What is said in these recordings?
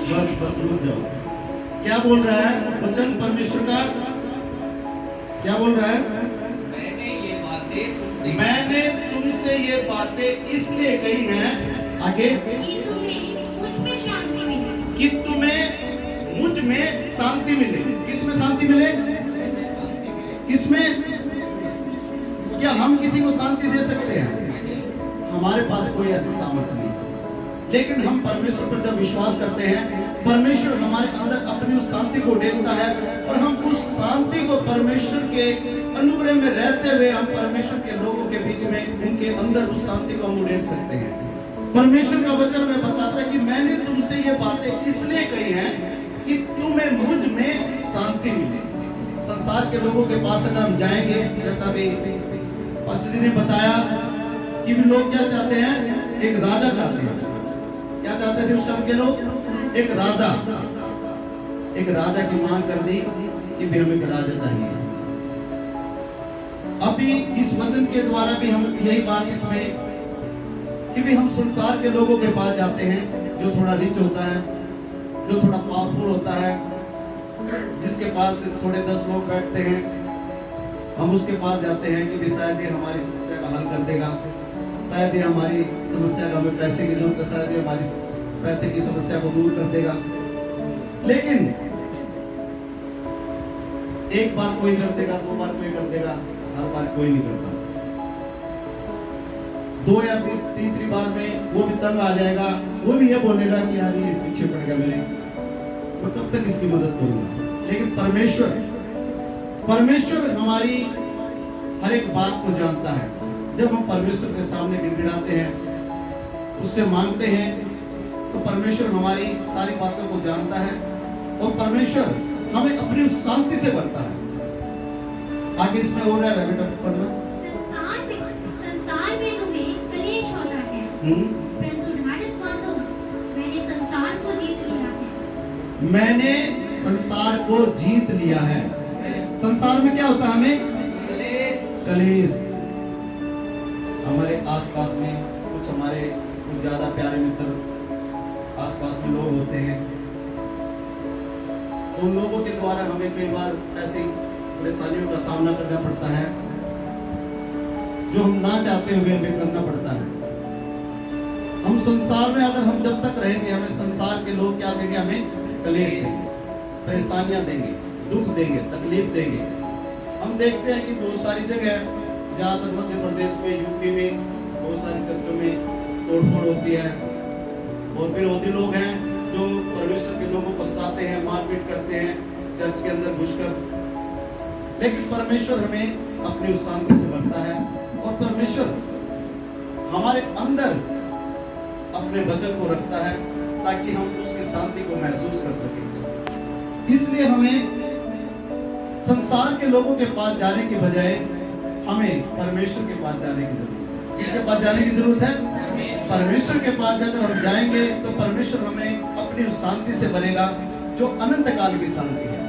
बस बस रुक जाओ। क्या बोल रहा है वचन परमेश्वर का? क्या बोल रहा है? मैंने तुमसे ये बातें इसलिए कही हैं, आगे, कि तुम्हें मुझ में शांति मिले। कि तुम्हें मुझ में शांति मिले। किसमें शांति मिले? किसमें? क्या हम किसी को शांति दे सकते हैं? हमारे पास कोई ऐसी सामर्थ्य नहीं, लेकिन हम परमेश्वर पर जब विश्वास करते हैं, परमेश्वर हमारे अंदर अपनी उस शांति को डेलता है और हम उस शांति को परमेश्वर के अनुग्रह में रहते हुए हम परमेश्वर के लोगों के बीच में उनके अंदर उस शांति को हम उड़ेल सकते हैं। परमेश्वर का वचन में बताता है कि मैंने तुमसे ये बातें इसलिए कही हैं कि तुम्हें मुझ में शांति मिले। संसार के लोगों के पास अगर हम जाएंगे, जैसा भी पास्टर जी ने बताया कि भी लोग क्या चाहते हैं? एक राजा चाहते हैं। क्या चाहते थे उस समय के लोग? एक राजा। एक राजा की मांग कर दी कि भी हमें एक राजा चाहिए। अभी इस वचन के द्वारा भी हम यही बात इसमें कि भी हम संसार के लोगों के पास जाते हैं जो थोड़ा रिच होता है, जो थोड़ा पावरफुल होता है, जिसके पास थोड़े 10 लोग बैठते हैं, हम उसके पास जाते हैं कि भी शायद ये हमारी समस्या का हल कर देगा, शायद ये हमारी समस्या का, हमें पैसे की जरूरत है, शायद ये हमारी पैसे की समस्या को दूर कर देगा। लेकिन एक बार कोई कर देगा, 2 बार कोई कर देगा, हर बार कोई नहीं करता। 2 या तीसरी बार में वो भी तंग आ जाएगा, वो भी ये बोलेगा कि यार ये पीछे पड़ गया मेरे, मैं कब तक इसकी मदद करूंगा। लेकिन परमेश्वर हमारी हर एक बात को जानता है। जब हम परमेश्वर के सामने गिड़गिड़ाते हैं, उससे मांगते हैं, तो परमेश्वर हमारी सारी बातों को जानता है और परमेश्वर हमें अपनी उस शांति से भरता है। आगे इसमें हो रहा है बेटा पढ़ना। संसार में तुम्हें क्लेश होता है, परंतु ढाढ़स बांधो, मैंने संसार को जीत लिया है। मैंने संसार को जीत लिया है। संसार में क्या होता है? हमें कलेश। हमारे आसपास में कुछ हमारे कुछ ज्यादा प्यारे मित्र आसपास में लोग होते हैं, उन लोगों के द्वारा हमें कई बार ऐसी परेशानियों का सामना करना पड़ता है जो हम ना चाहते हुए हमें करना पड़ता है। हम संसार में अगर हम जब तक रहेंगे, हमें संसार के लोग क्या देंगे? हमें कलेश देंगे, परेशानियां देंगे, दुख देंगे, तकलीफ देंगे। हम देखते हैं कि बहुत सारी जगह, ज्यादातर मध्य प्रदेश में, यूपी में बहुत सारी चर्चों में तोड़फोड़ होती है और विरोधी लोग हैं जो परमेश्वर के लोगों को सताते हैं, मारपीट करते हैं चर्च के अंदर घुसकर। लेकिन परमेश्वर हमें अपनी उस शांति से भरता है और परमेश्वर हमारे अंदर अपने वचन को रखता है ताकि हम उसकी शांति को महसूस कर सकें। इसलिए हमें संसार के लोगों के पास जाने के बजाय हमें परमेश्वर के पास जाने की जरूरत है। किसके पास जाने की जरूरत है? परमेश्वर के पास अगर हम जाएंगे तो परमेश्वर हमें अपनी उस शांति से भरेगा जो अनंत काल की शांति है।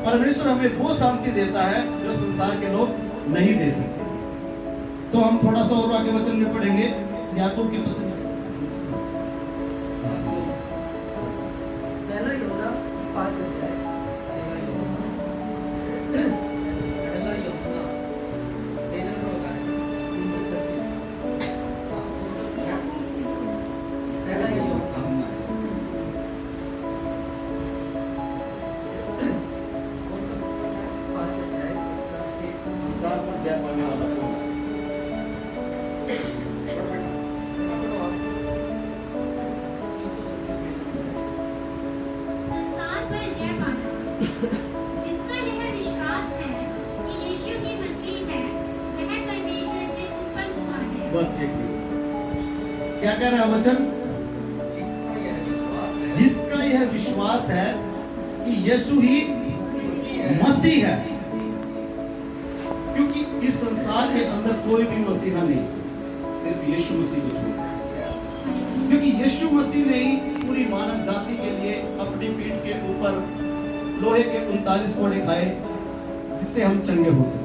परमेश्वर हमें वो शांति देता है जो संसार के लोग नहीं दे सकते। तो हम थोड़ा सा और आगे वचन में पढ़ेंगे याकूब की पत्री, पहला यूहन्ना 5 अध्याय। पहला यूहन्ना पेज नंबर बताएं 336। पहला यूहन्ना कौन सा 5 अध्याय इसका 100 संसार पर जय पाने वाला कौन है? संसार पर जय पाना, जिसका यह विश्वास है कि यीशु ही मसीह है, वह परमेश्वर से उत्पन्न हुआ है। बस एक मिनट, क्या कह रहा है वचन? जिसका यह विश्वास है कि यीशु ही मसीह है। क्योंकि इस संसार के अंदर कोई भी मसीहा नहीं, सिर्फ यीशु मसीह को छोड़। क्योंकि यीशु मसीह ने ही पूरी मानव जाति के लिए अपनी पीठ के ऊपर लोहे के 39 कोड़े खाए जिससे हम चंगे हो सके।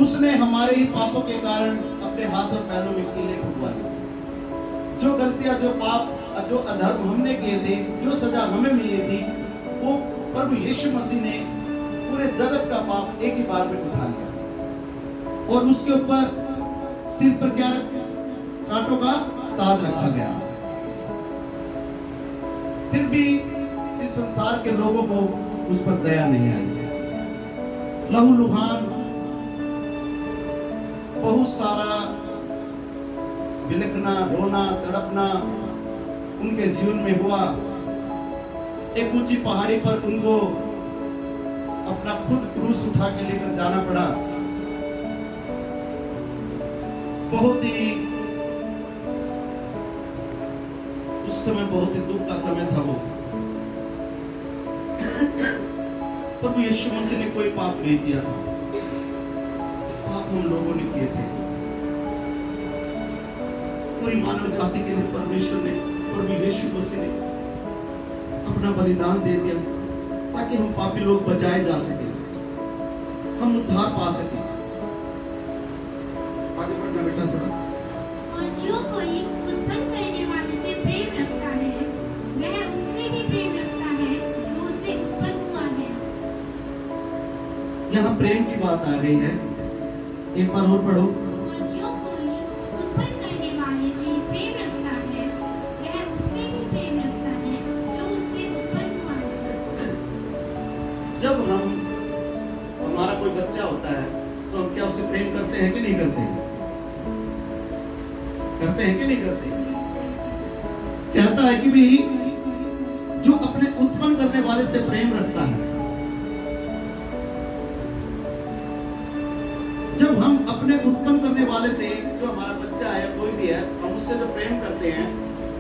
उसने हमारे ही पापों के कारण अपने हाथ और पैरों में कीले ठुकवाए। जो गलतियां, जो पाप जो अधर्म हमने किए थे, जो सजा हमें मिली थी, वो प्रभु यीशु मसीह ने पूरे जगत का पाप एक ही बार में उठा लिया और उसके ऊपर सिर पर क्या कांटों का ताज रखा गया। फिर भी इस संसार के लोगों को उस पर दया नहीं आई। लहू लुहान, बहुत सारा बिलखना, रोना, तड़पना उनके जीवन में हुआ। एक ऊंची पहाड़ी पर उनको अपना खुद क्रूस उठा के लेकर जाना पड़ा। बहुत ही उस समय बहुत ही दुख का समय था वो। प्रभु यीशु मसीह ने कोई पाप नहीं किया था, पाप हम लोगों ने किए थे। पूरी मानव जाति के लिए परमेश्वर ने, प्रभु यीशु मसीह ने अपना बलिदान दे दिया ताकि हम पापी लोग बचाए जा सके, हम उद्धार पा सके। आगे बढ़ना बेटा थोड़ा। और जो कोई उत्पन्न करने वाले से प्रेम रखता है, वह उससे भी प्रेम रखता है जो उससे उत्पन्न हुआ है। यहाँ प्रेम की बात आ गई है, एक बार और पढ़ो। और जो कोई उत्पन्न करने वाले से प्रेम रखता है, वह उससे भी प्रेम रखता है जो उससे उत्पन्न हुआ है। जब हमारा कोई बच्चा होता है तो हम क्या उससे प्रेम करते हैं कि नहीं करते? करते हैं कि नहीं करते? कहता है कि भी जो अपने उत्पन्न करने वाले से प्रेम रखता है, जब हम अपने उत्पन्न करने वाले से, जो हमारा बच्चा है कोई भी है, हम उससे जो प्रेम करते हैं,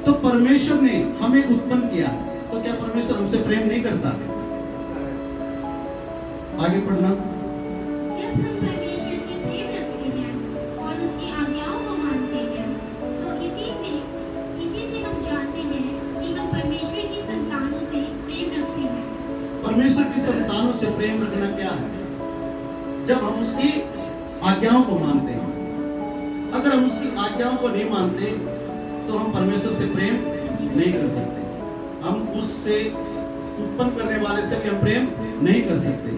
तो परमेश्वर ने हमें उत्पन्न किया, तो क्या परमेश्वर हमसे प्रेम नहीं करता? आगे पढ़ना। जब हम परमेश्वर से प्रेम रखते हैं और उसकी आज्ञाओं को मानते हैं, तो इसी से हम जानते हैं कि हम परमेश्वर की संतानों से प्रेम रखते हैं। परमेश्वर की संतानों से प्रेम रखना क्या है? जब हम उसकी आज्ञाओं को मानते हैं। अगर हम उसकी आज्ञाओं को नहीं मानते तो हम परमेश्वर से प्रेम नहीं कर सकते। हम उससे उत्पन्न करने वाले से भी हम प्रेम नहीं कर सकते।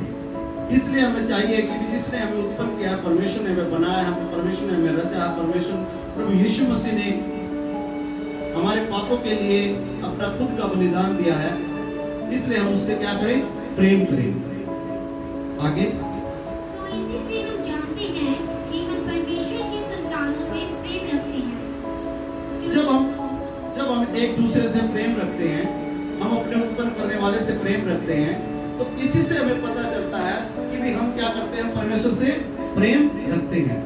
इसलिए हमें चाहिए कि जिसने हमें उत्पन्न किया, परमेश्वर ने हमें बनाया, हमें परमेश्वर ने हमें रचा, परमेश्वर प्रभु यीशु मसीह ने हमारे पापों के लिए अपना खुद का बलिदान दिया है, इसलिए हम उससे क्या करें? प्रेम करें। आगे। तो इसी से हम जानते हैं कि हम परमेश्वर की संतानों से प्रेम रखते हैं। जब हम एक दूसरे से प्रेम रखते हैं, हम अपने उत्पन्न करने वाले से प्रेम रखते हैं, तो इसी से हमें पता चलता है कि भी हम क्या करते हैं? परमेश्वर से प्रेम रखते हैं।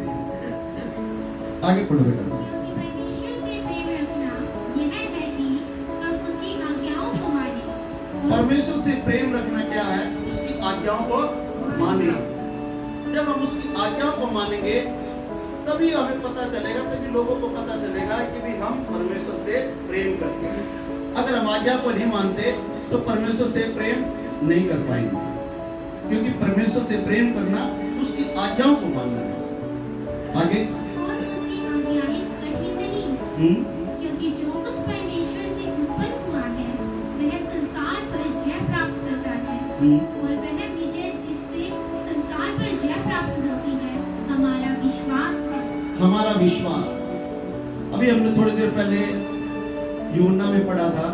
आगे पढ़ो बेटा। क्योंकि परमेश्वर से प्रेम रखना यह है कि हम उसकी आज्ञाओं को मानें। परमेश्वर से प्रेम रखना क्या है? उसकी आज्ञाओं को मानना। जब हम उसकी आज्ञाओं को मानेंगे तभी हमें पता चलेगा, तभी लोगों को पता चलेगा कि भी हम परमेश्वर से प्रेम करते हैं। अगर हम आज्ञा को नहीं मानते तो परमेश्वर से प्रेम नहीं कर पाएंगे, क्योंकि परमेश्वर से प्रेम करना उसकी आज्ञाओं को मानना है। आगे। और उसकी आज्ञाएं कठिन नहीं, क्योंकि जो कुछ परमेश्वर से उत्पन्न हुआ है वह संसार पर जय प्राप्त करता है, और वह विजय जिससे संसार पर जय प्राप्त होती है हमारा विश्वास है। हमारा विश्वास। अभी हमने थोड़ी देर पहले यूहन्ना में पढ़ा था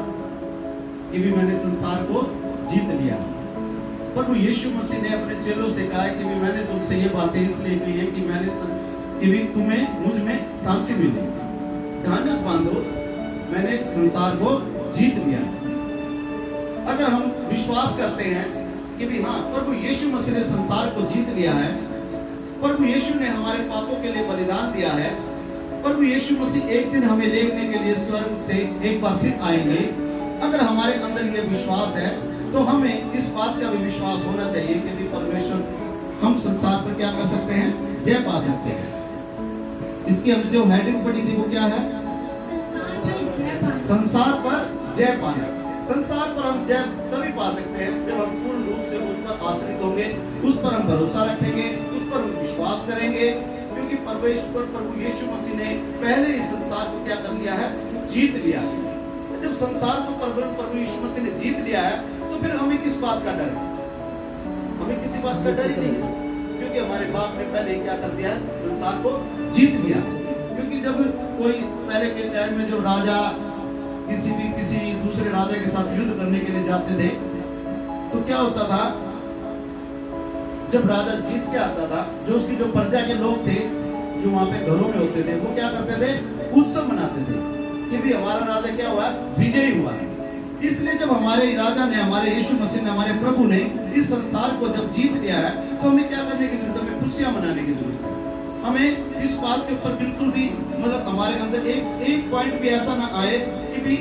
कि भी मैंने संसार को जीत लिया। प्रभु यीशु मसीह ने अपने चेलों से कहा कि भी मैंने तुमसे ये बातें इसलिए कही है कि भी तुम्हें मुझ में शांति मिले। ढांढस बांधो, मैंने संसार को जीत लिया। अगर हम विश्वास करते हैं कि भी हाँ, प्रभु यीशु मसीह ने संसार को जीत लिया है, प्रभु यीशु ने हमारे पापों के लिए बलिदान दिया है, प्रभु यीशु मसीह एक दिन हमें लेने के लिए स्वर्ग से एक बार फिर आएंगे, अगर हमारे अंदर ये विश्वास है तो हमें इस बात का भी विश्वास होना चाहिए कि भी परमेश्वर, हम संसार पर क्या कर सकते हैं? जय पा सकते हैं। इसकी हमने जो हेडिंग पढ़ी थी वो क्या है? संसार पर जय पाना। संसार पर हम जय तभी पा सकते हैं जब हम पूर्ण रूप से उस पर आश्रित होंगे, उस पर हम भरोसा रखेंगे, उस पर हम विश्वास करेंगे, क्योंकि परमेश्वर प्रभु यीशु मसीह ने पहले इस संसार को क्या कर लिया है? जीत लिया है। जब संसार को प्रभु यीशु मसीह ने जीत लिया है, तो फिर हमें किस बात का डर है? हमें किसी बात का डर ही नहीं है, क्योंकि हमारे बाप ने पहले क्या कर दिया है? संसार को जीत लिया। क्योंकि जब कोई पहले के टाइम में जब राजा किसी दूसरे राजा के साथ युद्ध करने के लिए जाते थे, तो क्या होता था? जब राजा जीत के आता था, जो उसकी जो प्रजा के लोग थे, जो वहां पे घरों में होते थे, वो क्या करते थे? उत्सव मनाते थे कि भी हमारा राजा क्या हुआ? विजयी हुआ। इसलिए जब हमारे राजा ने, हमारे यीशु मसीह ने, हमारे प्रभु ने इस संसार को जब जीत लिया है, तो हमें क्या करने की जरूरत है? हमें खुशियां मनाने की जरूरत है। हमें इस बात के ऊपर बिल्कुल भी मतलब हमारे अंदर एक पॉइंट भी ऐसा ना आए कि भी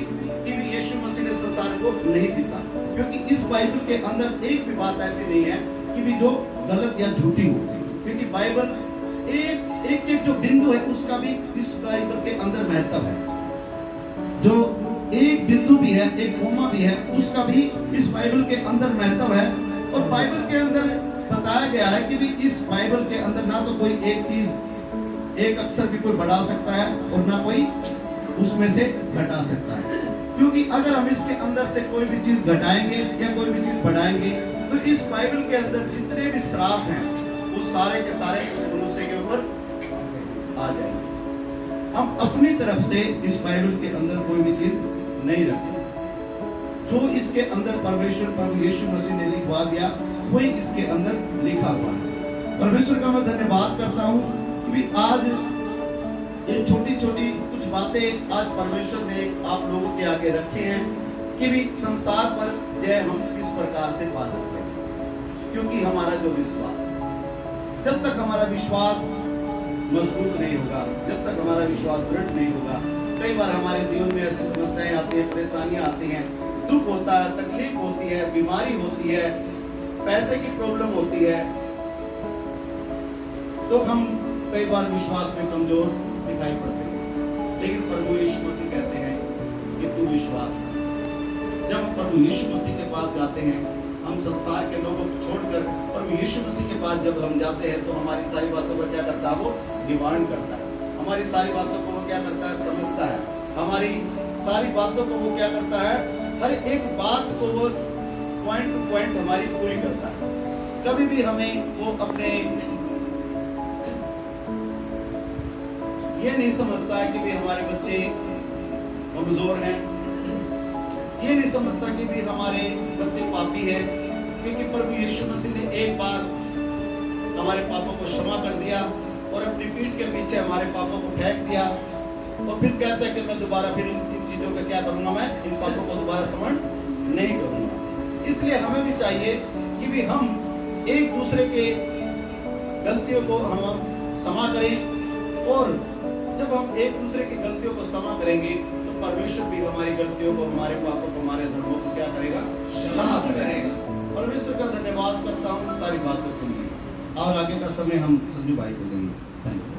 यीशु मसीह ने संसार को नहीं जीता, क्योंकि इस बाइबल के अंदर एक भी बात ऐसी नहीं है कि भी जो गलत या झूठी हो, क्योंकि बाइबल एक जो बिंदु है उसका भी इस बाइबल के अंदर महत्व है। जो एक बिंदु भी है, एक कोमा भी है, उसका भी इस बाइबल के अंदर महत्व है। और बाइबल के अंदर बताया गया है कि भी इस बाइबल के अंदर ना तो कोई एक चीज, एक अक्षर भी कोई बढ़ा सकता है और ना कोई उसमें से घटा सकता है। क्योंकि अगर हम इसके अंदर से कोई भी चीज घटाएंगे या कोई भी चीज बढ़ाएंगे, तो इस बाइबल के अंदर जितने भी श्राप हैं वो सारे के सारे उस मनुष्य के ऊपर आ जाएंगे। हम अपनी तरफ से इस बाइबल के अंदर कोई भी चीज नहीं रख सकते। जो इसके अंदर परमेश्वर प्रभु यीशु मसीह ने लिखवा दिया, वही इसके अंदर लिखा हुआ है। परमेश्वर का मैं धन्यवाद करता हूँ कि आज ये छोटी छोटी कुछ बातें आज परमेश्वर ने आप लोगों के आगे रखे हैं कि भी संसार पर जय हम किस प्रकार से पा सकते हैं। क्योंकि हमारा जो विश्वास, जब तक हमारा विश्वास मजबूत नहीं होगा, जब तक हमारा विश्वास दृढ़ नहीं होगा, कई बार हमारे जीवन में ऐसी समस्याएं आती हैं, परेशानियां आती हैं, दुख होता है, तकलीफ होती है, बीमारी होती है, पैसे की प्रॉब्लम होती है, तो हम कई बार विश्वास में कमजोर दिखाई पड़ते हैं। लेकिन प्रभु यीशु मसीह कहते हैं कि तू विश्वास कर। जब हम प्रभु यीशु मसीह के पास जाते हैं, हम संसार के लोगों को छोड़कर प्रभु यीशु मसीह के पास जब हम जाते हैं, तो हमारी सारी बातों को क्या करता है? वो निवारण करता है। हमारी सारी बातों को वो क्या करता है? समझता है। हमारी सारी बातों को वो क्या करता है? हर एक बात को वो पॉइंट टू पॉइंट हमारी पूरी करता है। कभी भी हमें वो अपने ये नहीं समझता है कि भी हमारे बच्चे कमजोर हैं, ये नहीं समझता कि भी हमारे बच्चे पापी हैं, क्योंकि प्रभु यीशु मसीह ने एक बार हमारे पापों को क्षमा कर दिया और अपनी पीठ के पीछे हमारे पापों को फेंक दिया, और फिर कहता है कि मैं दोबारा फिर इन चीजों का क्या करूंगा? मैं इन पापों को दोबारा स्मरण नहीं करूंगा। इसलिए हमें भी चाहिए कि भी हम एक दूसरे के गलतियों को हम क्षमा करें, और जब हम एक दूसरे की गलतियों को क्षमा करेंगे, तो परमेश्वर भी हमारी गलतियों को, हमारे पापों को, हमारे धर्मों को क्या करेगा? क्षमा करेगा। परमेश्वर का धन्यवाद करता हूँ सारी बातों के लिए। और आगे का समय हम संजू भाई को देंगे। Thank you.